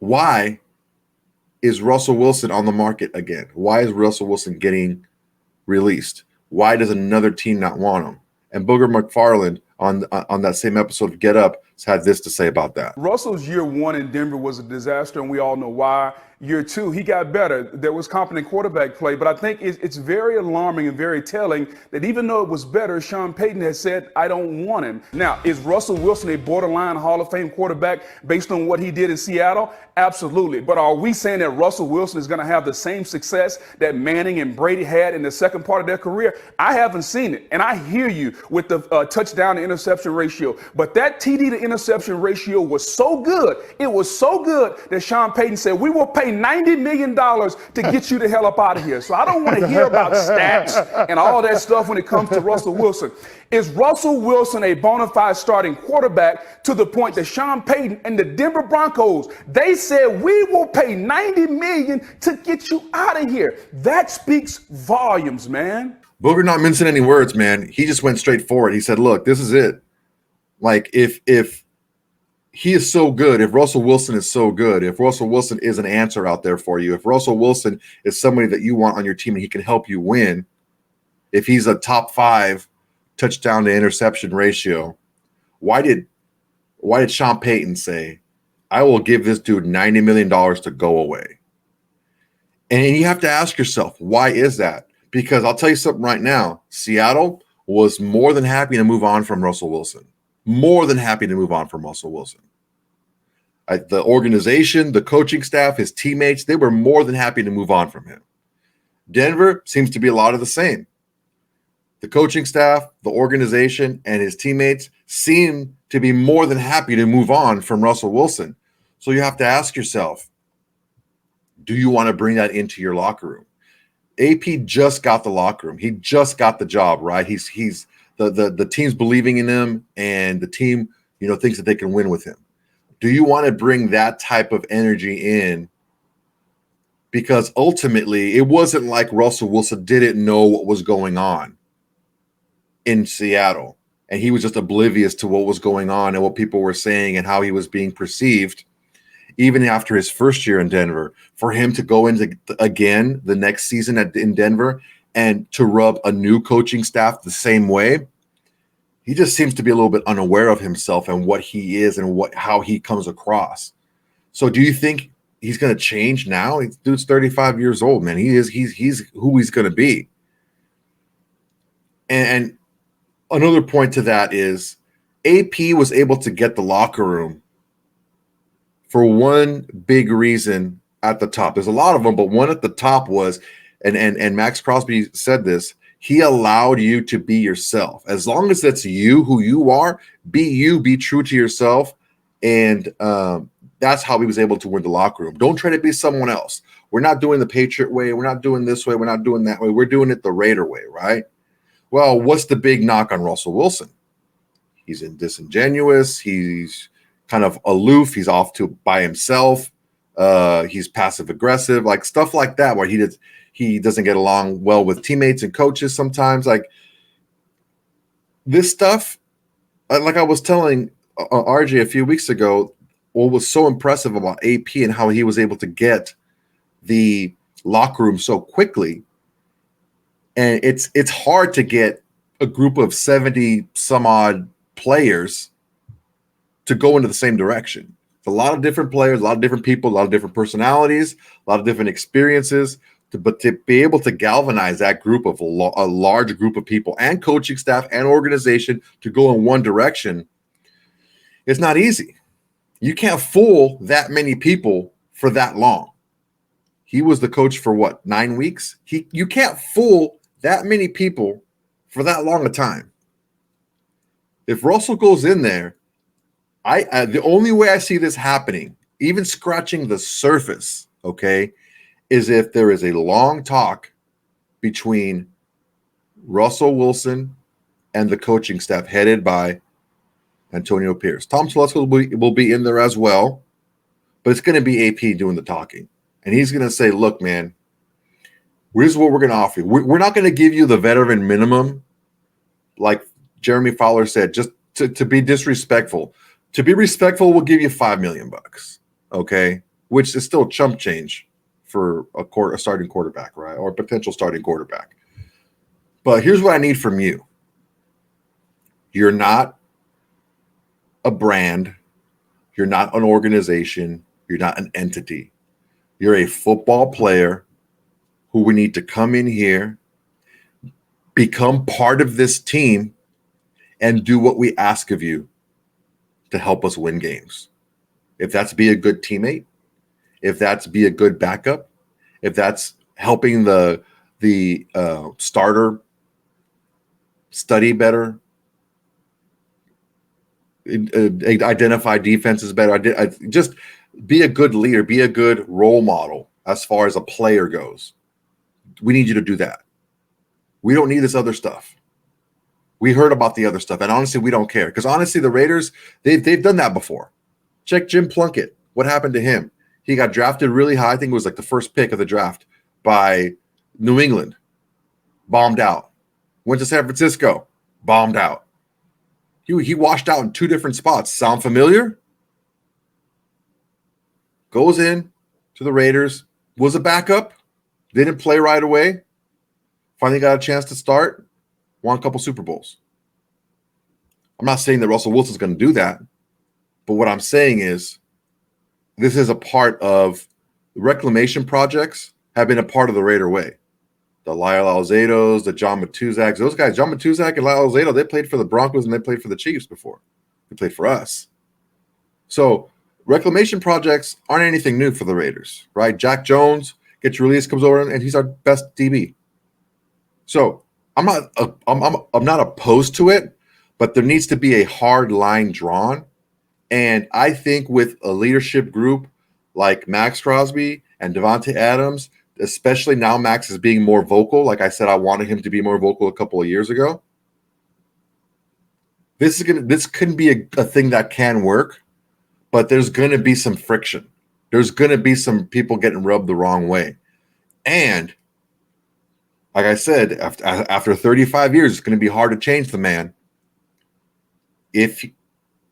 why is Russell Wilson on the market again? Why is Russell Wilson getting released? Why does another team not want him? And Booger McFarland on that same episode of Get Up had this to say about that. Russell's year one in Denver was a disaster, and we all know why. Year two, he got better. There was competent quarterback play, but I think it's very alarming and very telling that even though it was better, Sean Payton has said, I don't want him. Now, is Russell Wilson a borderline Hall of Fame quarterback based on what he did in Seattle? Absolutely. But are we saying that Russell Wilson is going to have the same success that Manning and Brady had in the second part of their career? I haven't seen it, and I hear you with the touchdown to interception ratio, but that TD to interception ratio was so good. It was so good that Sean Payton said, we will pay $90 million to get you the hell up out of here. So I don't want to hear about stats and all that stuff when it comes to Russell Wilson. Is Russell Wilson a bona fide starting quarterback to the point that Sean Payton and the Denver Broncos, they said, we will pay $90 million to get you out of here? That speaks volumes, man. Booger not mincing any words, man. He just went straight forward. He said, look, this is it. Like, if he is so good, if Russell Wilson is so good, if Russell Wilson is an answer out there for you, if Russell Wilson is somebody that you want on your team and he can help you win, if he's a top 5 touchdown to interception ratio, why did Sean Payton say, I will give this dude $90 million to go away? And you have to ask yourself, why is that? Because I'll tell you something right now, Seattle was more than happy to move on from Russell Wilson. More than happy to move on from Russell Wilson. The organization, the coaching staff, his teammates, they were more than happy to move on from him. Denver seems to be a lot of the same. The coaching staff, the organization, and his teammates seem to be more than happy to move on from Russell Wilson. So you have to ask yourself, do you want to bring that into your locker room? AP just got the locker room. He just got the job, right? He's the team's believing in him, and the team, thinks that they can win with him. Do you want to bring that type of energy in? Because ultimately, it wasn't like Russell Wilson didn't know what was going on in Seattle, and he was just oblivious to what was going on and what people were saying and how he was being perceived. Even after his first year in Denver, for him to go into again the next season in Denver and to rub a new coaching staff the same way, he just seems to be a little bit unaware of himself and what he is and how he comes across. So do you think he's going to change now? Dude's 35 years old, man. He's who he's going to be. And another point to that is AP was able to get the locker room for one big reason at the top. There's a lot of them, but one at the top was, and Maxx Crosby said this, he allowed you to be yourself. As long as that's you, who you are, be true to yourself. And that's how he was able to win the locker room. Don't try to be someone else. We're not doing the Patriot way. We're not doing this way. We're not doing that way. We're doing it the Raider way, right? Well, what's the big knock on Russell Wilson? He's disingenuous. He's kind of aloof. He's off by himself. He's passive aggressive, like stuff like that, where he doesn't get along well with teammates and coaches sometimes. Like this stuff, like I was telling RJ a few weeks ago, what was so impressive about AP and how he was able to get the locker room so quickly. And it's hard to get a group of 70 some odd players to go into the same direction. It's a lot of different players, a lot of different people, a lot of different personalities, a lot of different experiences. But to be able to galvanize that group of a large group of people and coaching staff and organization to go in one direction, it's not easy. You can't fool that many people for that long. He was the coach for what, 9 weeks? You can't fool that many people for that long a time. If Russell goes in there, the only way I see this happening, even scratching the surface, okay, is if there is a long talk between Russell Wilson and the coaching staff headed by Antonio Pierce. Tom Telesco will be in there as well, but it's going to be AP doing the talking. And he's going to say, look, man, here's what we're going to offer you. We're not going to give you the veteran minimum, like Jeremy Fowler said, just to be disrespectful. To be respectful, we'll give you $5 million, okay? which is still chump change for a starting quarterback, right? Or a potential starting quarterback. But here's what I need from you. You're not a brand. You're not an organization. You're not an entity. You're a football player who we need to come in here, become part of this team, and do what we ask of you to help us win games. If that's be a good teammate, if that's be a good backup, if that's helping the starter study better, identify defenses better, just be a good leader, be a good role model as far as a player goes. We need you to do that. We don't need this other stuff. We heard about the other stuff, and honestly, we don't care. Because honestly, the Raiders, they've done that before. Check Jim Plunkett. What happened to him? He got drafted really high. I think it was like the first pick of the draft by New England. Bombed out. Went to San Francisco. Bombed out. He washed out in 2 different spots. Sound familiar? Goes in to the Raiders. Was a backup. Didn't play right away. Finally got a chance to start. Won a couple Super Bowls. I'm not saying that Russell Wilson's going to do that. But what I'm saying is this is a part of reclamation projects have been a part of the Raider way. The Lyle Alzados, the John Matuzaks, those guys, John Matuzak and Lyle Alzado, they played for the Broncos and they played for the Chiefs before. They played for us. So reclamation projects aren't anything new for the Raiders, right? Jack Jones gets released, comes over, and he's our best DB. So I'm not opposed to it, but there needs to be a hard line drawn. And I think with a leadership group like Maxx Crosby and Davante Adams, especially now Maxx is being more vocal. Like I said, I wanted him to be more vocal a couple of years ago. This can be a thing that can work, but there's going to be some friction. There's going to be some people getting rubbed the wrong way. And like I said, after 35 years, it's going to be hard to change the man. If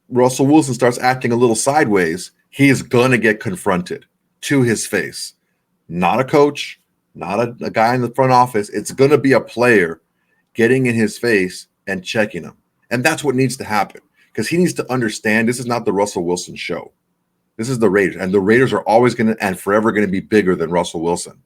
Russell Wilson starts acting a little sideways, he is going to get confronted to his face. Not a coach, not a guy in the front office. It's going to be a player getting in his face and checking him. And that's what needs to happen because he needs to understand this is not the Russell Wilson show. This is the Raiders. And the Raiders are always going to and forever going to be bigger than Russell Wilson.